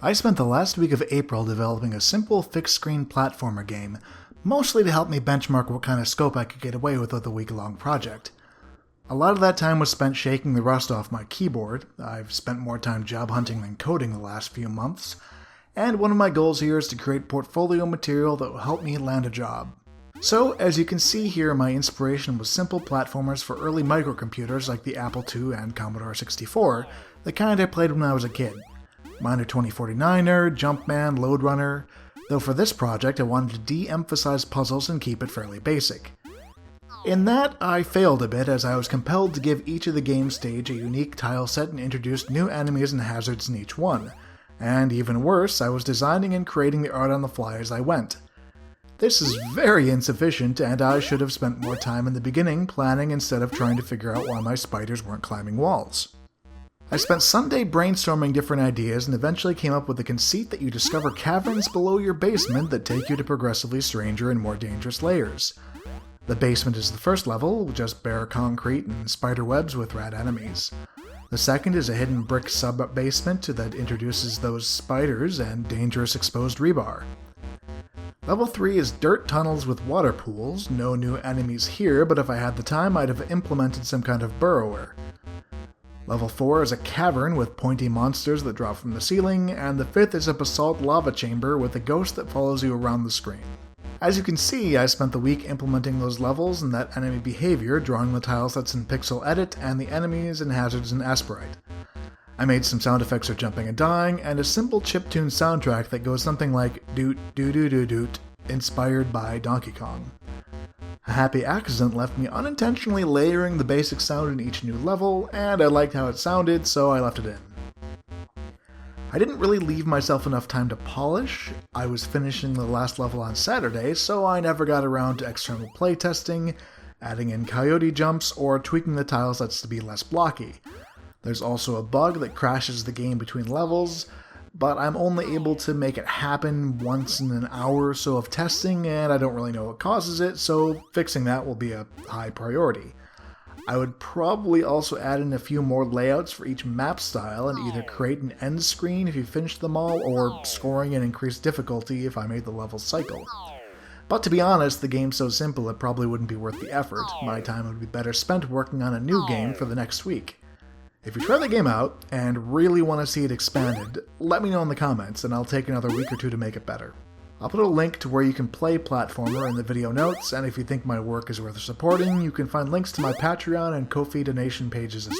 I spent the last week of April developing a simple fixed-screen platformer game, mostly to help me benchmark what kind of scope I could get away with a week-long project. A lot of that time was spent shaking the rust off my keyboard. I've spent more time job hunting than coding the last few months, and one of my goals here is to create portfolio material that will help me land a job. So, as you can see here, my inspiration was simple platformers for early microcomputers like the Apple II and Commodore 64, the kind I played when I was a kid. Mine are 2049er, Jumpman, Loadrunner, though for this project I wanted to de-emphasize puzzles and keep it fairly basic. In that, I failed a bit as I was compelled to give each of the game stage a unique tile set and introduced new enemies and hazards in each one. And even worse, I was designing and creating the art on the fly as I went. This is very insufficient, and I should have spent more time in the beginning planning instead of trying to figure out why my spiders weren't climbing walls. I spent Sunday brainstorming different ideas and eventually came up with the conceit that you discover caverns below your basement that take you to progressively stranger and more dangerous layers. The basement is the first level, just bare concrete and spider webs with rad enemies. The second is a hidden brick sub-basement that introduces those spiders and dangerous exposed rebar. Level 3 is dirt tunnels with water pools, no new enemies here, but if I had the time I'd have implemented some kind of burrower. Level 4 is a cavern with pointy monsters that drop from the ceiling, and the fifth is a basalt lava chamber with a ghost that follows you around the screen. As you can see, I spent the week implementing those levels and that enemy behavior, drawing the tile sets in Pixel Edit and the enemies and hazards in Aspirite. I made some sound effects for jumping and dying, and a simple chiptune soundtrack that goes something like doot doo doo doo doot, inspired by Donkey Kong. A happy accident left me unintentionally layering the basic sound in each new level, and I liked how it sounded, so I left it in. I didn't really leave myself enough time to polish. I was finishing the last level on Saturday, so I never got around to external playtesting, adding in coyote jumps, or tweaking the tile sets to be less blocky. There's also a bug that crashes the game between levels, but I'm only able to make it happen once in an hour or so of testing, and I don't really know what causes it, so fixing that will be a high priority. I would probably also add in a few more layouts for each map style and either create an end screen if you finish them all, or scoring and increased difficulty if I made the levels cycle. But to be honest, the game's so simple it probably wouldn't be worth the effort. My time would be better spent working on a new game for the next week. If you try the game out and really want to see it expanded, let me know in the comments and I'll take another week or two to make it better. I'll put a link to where you can play Platformer in the video notes, and if you think my work is worth supporting, you can find links to my Patreon and Ko-fi donation pages as